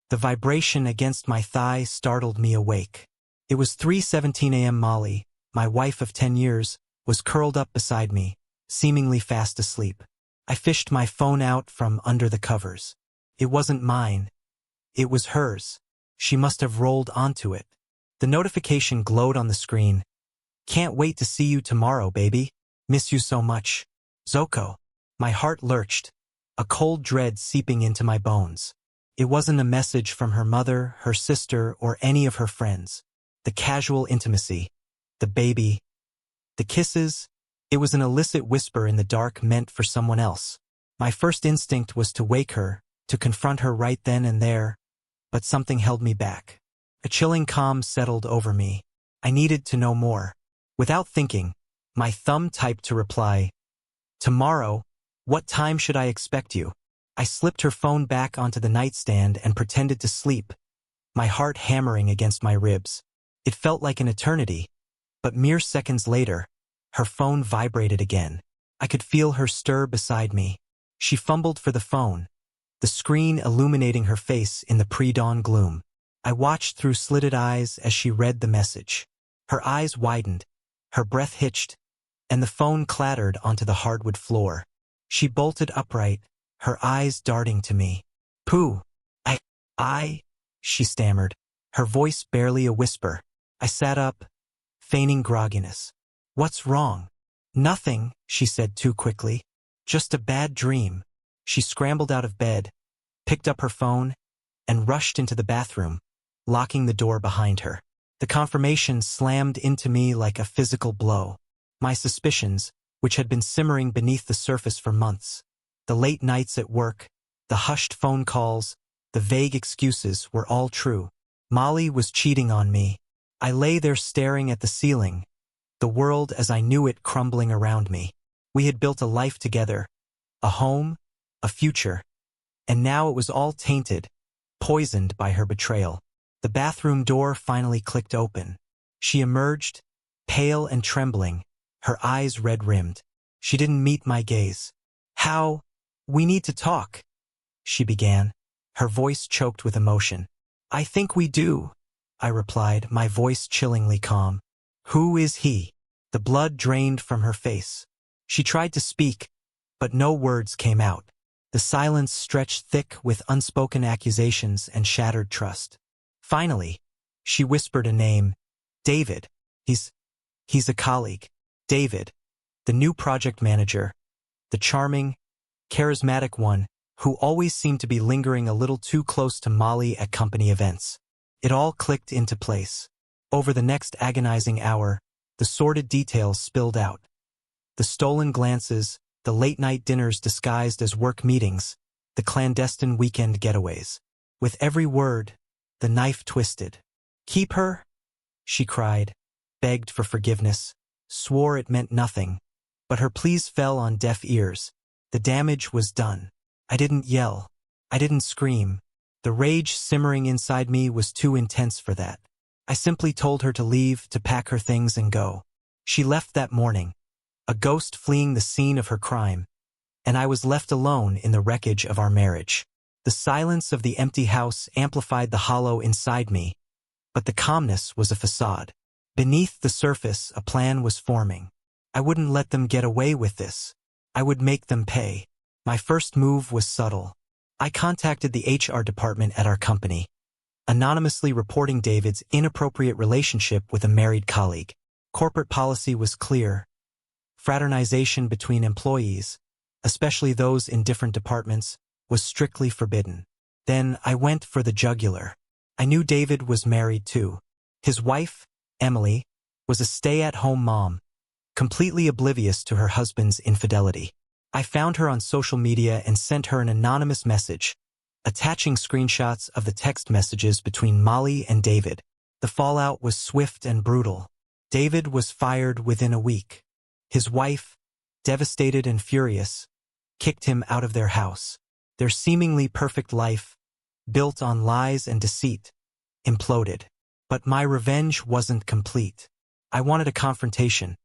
The vibration against my thigh startled me awake. It was 3:17 a.m. Molly, my wife of 10 years, was curled up beside me, seemingly fast asleep. I fished my phone out from under the covers. It wasn't mine. It was hers. She must have rolled onto it. The notification glowed on the screen. "Can't wait to see you tomorrow, baby. Miss you so much. Zoko." My heart lurched, a cold dread seeping into my bones. It wasn't a message from her mother, her sister, or any of her friends. The casual intimacy, the baby, the kisses, it was an illicit whisper in the dark meant for someone else. My first instinct was to wake her, to confront her right then and there, but something held me back. A chilling calm settled over me. I needed to know more. Without thinking, my thumb typed to reply, "Tomorrow, what time should I expect you?" I slipped her phone back onto the nightstand and pretended to sleep, my heart hammering against my ribs. It felt like an eternity, but mere seconds later, her phone vibrated again. I could feel her stir beside me. She fumbled for the phone, the screen illuminating her face in the pre-dawn gloom. I watched through slitted eyes as she read the message. Her eyes widened, her breath hitched, and the phone clattered onto the hardwood floor. She bolted upright, her eyes darting to me. "Pooh, I, she stammered, her voice barely a whisper. I sat up, feigning grogginess. "What's wrong?" "Nothing," she said too quickly. "Just a bad dream." She scrambled out of bed, picked up her phone, and rushed into the bathroom, locking the door behind her. The confirmation slammed into me like a physical blow. My suspicions, which had been simmering beneath the surface for months, the late nights at work, the hushed phone calls, the vague excuses were all true. Molly was cheating on me. I lay there staring at the ceiling, the world as I knew it crumbling around me. We had built a life together, a home, a future, and now it was all tainted, poisoned by her betrayal. The bathroom door finally clicked open. She emerged, pale and trembling, her eyes red-rimmed. She didn't meet my gaze. "How? We need to talk," she began, her voice choked with emotion. "I think we do," I replied, my voice chillingly calm. "Who is he?" The blood drained from her face. She tried to speak, but no words came out. The silence stretched thick with unspoken accusations and shattered trust. Finally, she whispered a name. "David. He's a colleague. David, the new project manager, the charming, charismatic one who always seemed to be lingering a little too close to Molly at company events." It all clicked into place. Over the next agonizing hour, the sordid details spilled out. The stolen glances, the late-night dinners disguised as work meetings, the clandestine weekend getaways. With every word, the knife twisted. "Keep her?" she cried, begged for forgiveness, swore it meant nothing. But her pleas fell on deaf ears. The damage was done. I didn't yell. I didn't scream. The rage simmering inside me was too intense for that. I simply told her to leave, to pack her things and go. She left that morning, a ghost fleeing the scene of her crime, and I was left alone in the wreckage of our marriage. The silence of the empty house amplified the hollow inside me, but the calmness was a facade. Beneath the surface, a plan was forming. I wouldn't let them get away with this. I would make them pay. My first move was subtle. I contacted the HR department at our company, anonymously reporting David's inappropriate relationship with a married colleague. Corporate policy was clear. Fraternization between employees, especially those in different departments, was strictly forbidden. Then I went for the jugular. I knew David was married too. His wife, Emily, was a stay-at-home mom, completely oblivious to her husband's infidelity. I found her on social media and sent her an anonymous message, attaching screenshots of the text messages between Molly and David. The fallout was swift and brutal. David was fired within a week. His wife, devastated and furious, kicked him out of their house. Their seemingly perfect life, built on lies and deceit, imploded. But my revenge wasn't complete. I wanted a confrontation,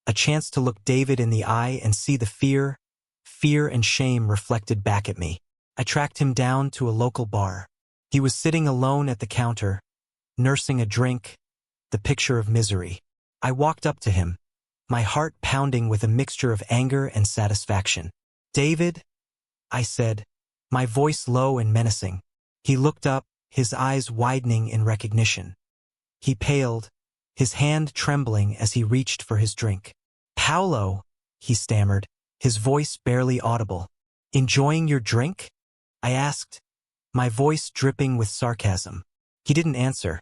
a chance to look David in the eye and see the fear and shame reflected back at me. I tracked him down to a local bar. He was sitting alone at the counter, nursing a drink, the picture of misery. I walked up to him, my heart pounding with a mixture of anger and satisfaction. "David," I said, my voice low and menacing. He looked up, his eyes widening in recognition. He paled, his hand trembling as he reached for his drink. "Paolo," he stammered, his voice barely audible. "Enjoying your drink?" I asked, my voice dripping with sarcasm. He didn't answer.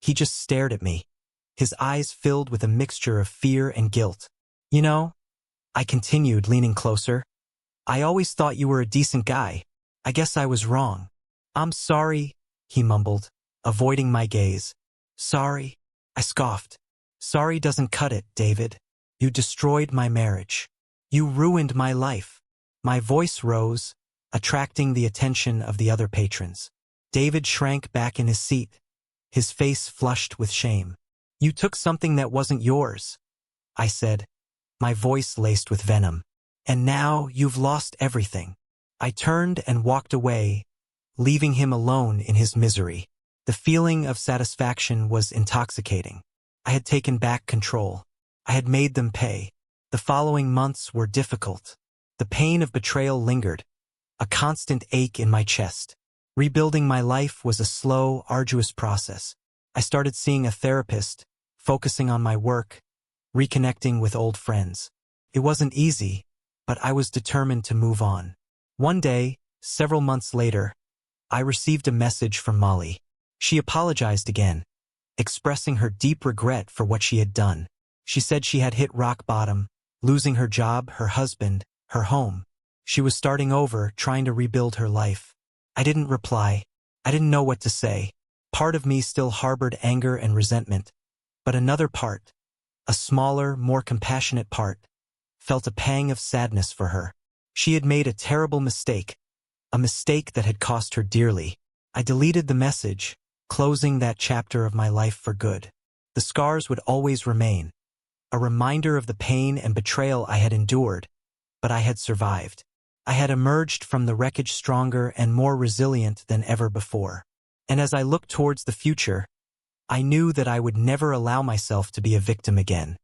He just stared at me, his eyes filled with a mixture of fear and guilt. "You know," I continued, leaning closer, "I always thought you were a decent guy. I guess I was wrong." "I'm sorry," he mumbled, avoiding my gaze. "Sorry," I scoffed. "Sorry doesn't cut it, David. You destroyed my marriage. You ruined my life." My voice rose, attracting the attention of the other patrons. David shrank back in his seat, his face flushed with shame. "You took something that wasn't yours," I said, my voice laced with venom. "And now you've lost everything." I turned and walked away, leaving him alone in his misery. The feeling of satisfaction was intoxicating. I had taken back control. I had made them pay. The following months were difficult. The pain of betrayal lingered, a constant ache in my chest. Rebuilding my life was a slow, arduous process. I started seeing a therapist, focusing on my work, reconnecting with old friends. It wasn't easy, but I was determined to move on. One day, several months later, I received a message from Molly. She apologized again, expressing her deep regret for what she had done. She said she had hit rock bottom, losing her job, her husband, her home. She was starting over, trying to rebuild her life. I didn't reply. I didn't know what to say. Part of me still harbored anger and resentment, but another part, a smaller, more compassionate part, felt a pang of sadness for her. She had made a terrible mistake, a mistake that had cost her dearly. I deleted the message, closing that chapter of my life for good. The scars would always remain, a reminder of the pain and betrayal I had endured, but I had survived. I had emerged from the wreckage stronger and more resilient than ever before. And as I looked towards the future, I knew that I would never allow myself to be a victim again.